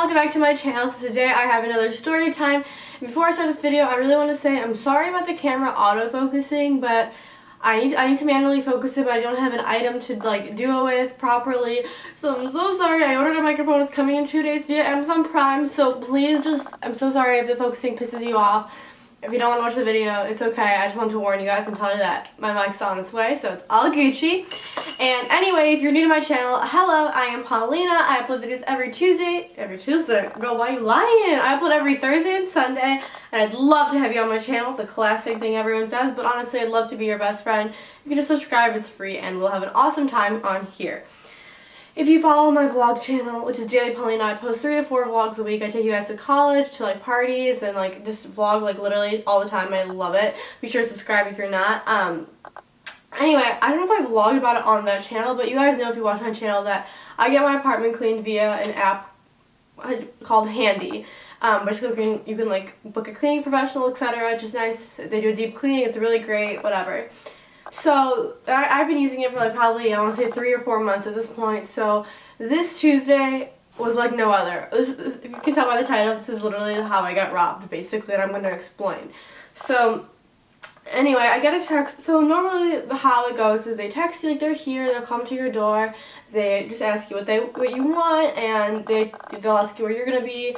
welcome back to my channel. So today I have another story time. Before I start this video, I really want to say I'm sorry about the camera autofocusing, but I need to manually focus it, but I don't have an item to do it with properly. So I'm so sorry. I ordered a microphone. It's coming in 2 days via Amazon Prime. So please I'm so sorry if the focusing pisses you off. If you don't want to watch the video, it's okay. I just want to warn you guys and tell you that my mic's on its way, so it's all Gucci. And anyway, if you're new to my channel, hello, I am Paulina. I upload videos every Tuesday. Girl, why are you lying? I upload every Thursday and Sunday, and I'd love to have you on my channel. It's a classic thing everyone says, but honestly, I'd love to be your best friend. You can just subscribe, it's free, and we'll have an awesome time on here. If you follow my vlog channel, which is Daily Paulina, I post 3 to 4 vlogs a week. I take you guys to college, to parties, and just vlog literally all the time. I love it. Be sure to subscribe if you're not. Anyway, I don't know if I vlogged about it on that channel, but you guys know if you watch my channel that I get my apartment cleaned via an app called Handy. Basically you can book a cleaning professional, etc. It's just nice. They do a deep cleaning. It's really great, whatever. So I've been using it for probably, I want to say 3 or 4 months at this point. So this Tuesday was like no other. If you can tell by the title, this is literally how I got robbed, basically, and I'm going to explain. So anyway, I get a text. So normally how it goes is they text you they're here, they'll come to your door, they just ask you what you want, and they'll ask you where you're gonna be.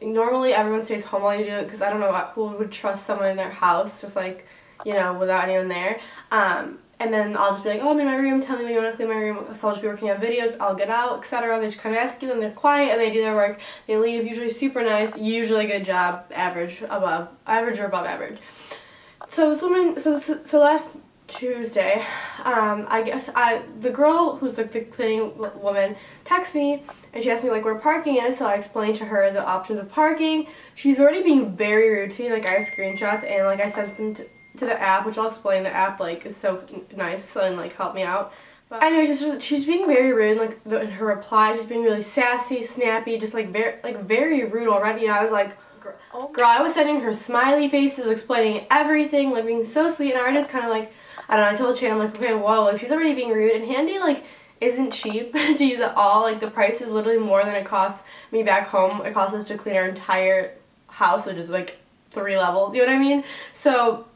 Normally everyone stays home while you do it, because I don't know who would trust someone in their house just without anyone there. And then I'll just be like, oh, I'm in my room, tell me when you want to clean my room. So I'll just be working on videos, I'll get out, etc. They just kind of ask you, and they're quiet, and they do their work. They leave, usually super nice, usually a good job, average or above average. So this woman, so last Tuesday, the girl who's the cleaning woman texts me, and she asked me where parking is, so I explained to her the options of parking. She's already being very routine. I have screenshots, and I sent them to the app, which I'll explain. The app is so nice and help me out. But anyway, she's being very rude. In her reply, she's being really sassy, snappy, just very rude already. And I was like, girl, I was sending her smiley faces, explaining everything, being so sweet, and I just kind of I don't know, I told Shane, I'm okay, whoa, she's already being rude, and Handy, isn't cheap to use at all. The price is literally more than it costs me back home. It costs us to clean our entire house, which is 3 levels, you know what I mean? So,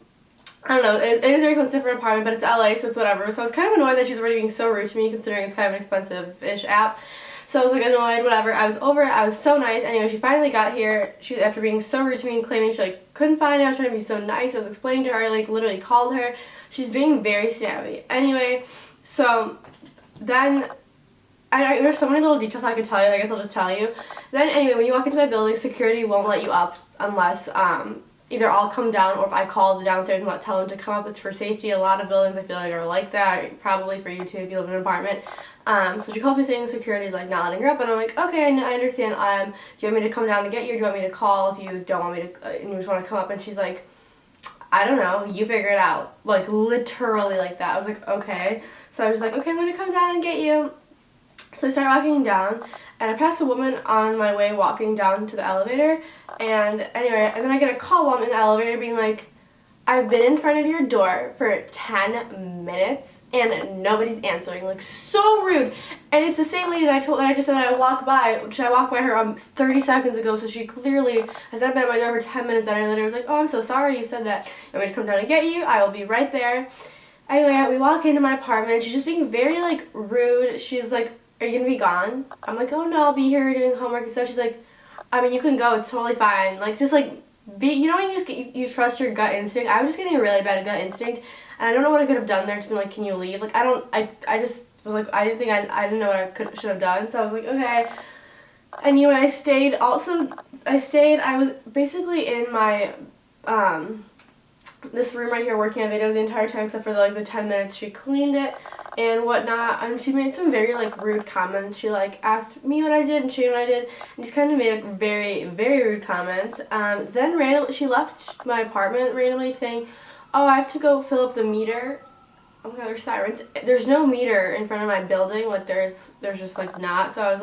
I don't know, it is very expensive for an apartment, but it's LA, so it's whatever. So I was kind of annoyed that she's already being so rude to me, considering it's kind of an expensive-ish app. So I was annoyed, whatever. I was over it. I was so nice. Anyway, she finally got here. After being so rude to me and claiming she couldn't find it. I was trying to be so nice. I was explaining to her, literally called her. She's being very snappy. Anyway, so then there's so many little details I could tell you. I guess I'll just tell you. Then anyway, when you walk into my building, security won't let you up unless either I'll come down, or if I call the downstairs and tell them to come up. It's for safety. A lot of buildings I feel are like that. Probably for you too if you live in an apartment. So she called me saying security is not letting her up, and I'm okay, I understand. Do you want me to come down to get you, or do you want me to call if you don't want me to, and you just want to come up? And she's like, I don't know, you figure it out. Literally that. I was okay. So I was okay, I'm going to come down and get you. So I start walking down, and I pass a woman on my way walking down to the elevator, and anyway, and then I get a call while I'm in the elevator being I've been in front of your door for 10 minutes, and nobody's answering. So rude. And it's the same lady that I just said that I walked by, which I walked by her 30 seconds ago, so she clearly has been at my door for 10 minutes, and I later was oh, I'm so sorry you said that. I'm going to come down and get you. I will be right there. Anyway, we walk into my apartment. She's just being very, rude. She's are you going to be gone? I'm oh, no, I'll be here doing homework and stuff. She's I mean, you can go. It's totally fine. You know when you trust your gut instinct? I was just getting a really bad gut instinct, and I don't know what I could have done there to be can you leave? I just was I didn't know what I should have done, so I was okay. Anyway, I stayed. I was basically in my, this room right here working on videos the entire time, except for the 10 minutes she cleaned it and whatnot, and she made some very rude comments. She asked me what I did and showed me what I did, and just kind of made very, very rude comments. Then randomly she left my apartment randomly saying, oh, I have to go fill up the meter. Oh my god, there's sirens. There's no meter in front of my building. There's just not. So I was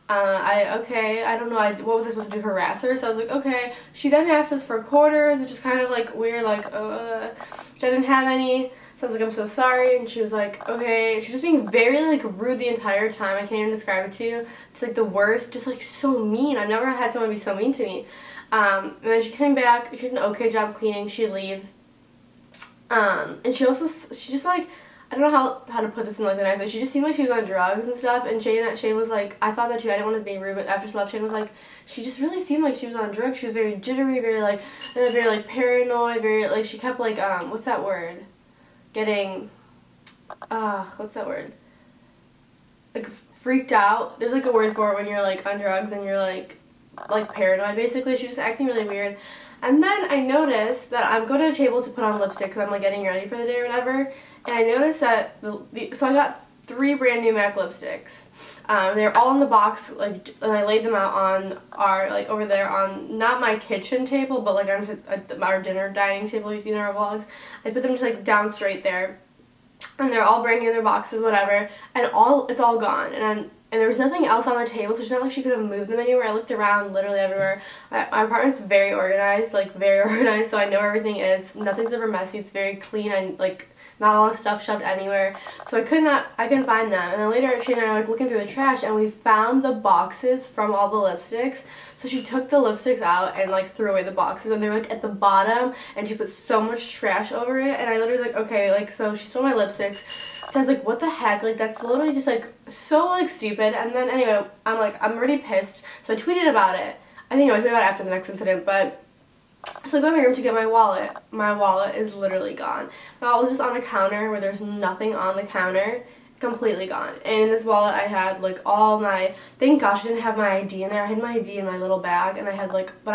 okay, I don't know, what was I supposed to do, harass her? So I was okay. She then asked us for quarters, which is kind of weird, which I didn't have any. So I was like, I'm so sorry, and she was like, okay. She was just being very like rude the entire time. I can't even describe it to you. Just like the worst, just like so mean. I've never had someone be so mean to me. And then she came back. She did an okay job cleaning. She leaves. And she just like, I don't know how to put this in like the nice way. She just seemed like she was on drugs and stuff. And Shane was like, I thought that too. I didn't want to be rude, but after she left, Shane was like, she just really seemed like she was on drugs. She was very jittery, very like paranoid, very like she kept like what's that word? Getting what's that word? Like freaked out. There's like a word for it when you're like on drugs and you're like paranoid basically. She was just acting really weird. And then I noticed that I'm going to a table to put on lipstick because I'm like getting ready for the day or whatever. And I noticed that so I got 3 brand new MAC lipsticks. They're all in the box, like, and I laid them out on our, like, over there on, not my kitchen table, but, like, on our dinner dining table you've seen in our vlogs. I put them just, like, down straight there. And they're all brand new in their boxes, whatever. And it's all gone. And there was nothing else on the table, so it's not like she could have moved them anywhere. I looked around literally everywhere. My apartment's very organized, so I know where everything is. Nothing's ever messy. It's very clean and, like, not all the stuff shoved anywhere. So I couldn't find them. And then later Shane and I were like looking through the trash and we found the boxes from all the lipsticks. So she took the lipsticks out and like threw away the boxes and they were like at the bottom and she put so much trash over it. And I literally was like, okay, like, so she stole my lipsticks. So I was like, what the heck? Like, that's literally just like so like stupid. And then anyway, I'm already pissed. So I tweeted about it. I think I tweeted about it after the next incident, but so I go in my room to get my wallet. My wallet is literally gone. My wallet was just on a counter where there's nothing on the counter. Completely gone. And in this wallet I had like all my, thank gosh I didn't have my ID in there. I had my ID in my little bag and I had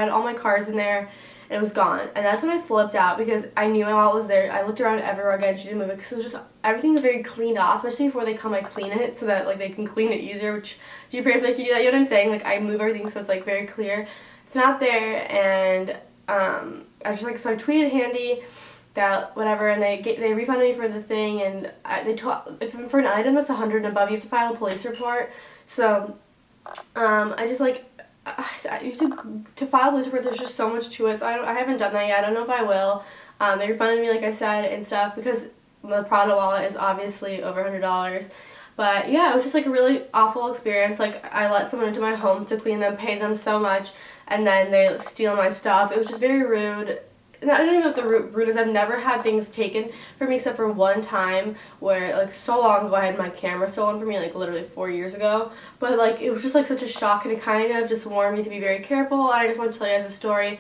all my cards in there and it was gone. And that's when I flipped out because I knew my wallet was there. I looked around everywhere again. She didn't move it because it was just, everything's very cleaned off, especially before they come I clean it so that like they can clean it easier, which do you pray if they can do that? You know what I'm saying? Like I move everything so it's like very clear. It's not there and I just like, so I tweeted Handy that whatever, and they refunded me for the thing, and if for an item that's 100 and above, you have to file a police report. So I just like, you have to file a police report. There's just so much to it. So I haven't done that yet. I don't know if I will. They refunded me, like I said, and stuff because the Prada wallet is obviously over $100. But yeah, it was just like a really awful experience. Like I let someone into my home to clean them, paid them so much, and then they steal my stuff. It was just very rude. I don't even know what the rude is. I've never had things taken from me except for one time where like so long ago I had my camera stolen from me, like literally 4 years ago. But like it was just like such a shock and it kind of just warned me to be very careful. And I just want to tell you guys a story.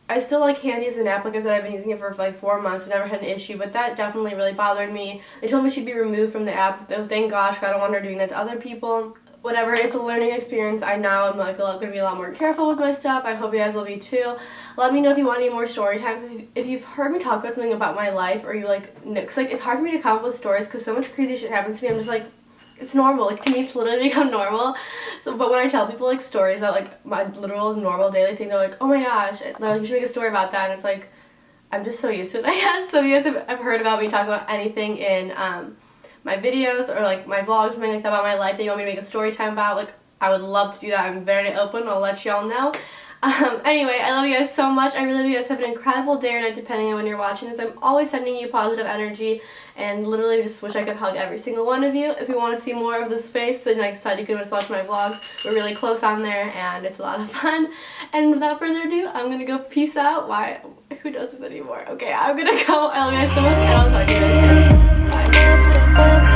I still like Handy as an app. Like I said, I've been using it for like 4 months. I've never had an issue, but that definitely really bothered me. They told me she'd be removed from the app. Thank gosh, I don't want her doing that to other people. Whatever, it's a learning experience. I now am like going to be a lot more careful with my stuff. I hope you guys will be too. Let me know if you want any more story times. If you've heard me talk about something about my life, or you like, because like it's hard for me to come up with stories because so much crazy shit happens to me. I'm just like, it's normal. Like to me, it's literally become normal. So, but when I tell people like stories about like my literal normal daily thing, they're like, oh my gosh, they're like, you should make a story about that. And it's like, I'm just so used to it. I guess. So if you guys have heard about me talk about anything in my videos or like my vlogs, something like that about my life that you want me to make a story time about, like I would love to do that. I'm very open. I'll let y'all know. Anyway, I love you guys so much. I really hope you guys have an incredible day or night depending on when you're watching this. I'm always sending you positive energy and literally just wish I could hug every single one of you. If you want to see more of this face, then next time you can just watch my vlogs. We're really close on there and it's a lot of fun. And without further ado, I'm gonna go peace out. Why? Who does this anymore? Okay, I'm gonna go. I love you guys so much and I'll talk to you guys soon. Bye.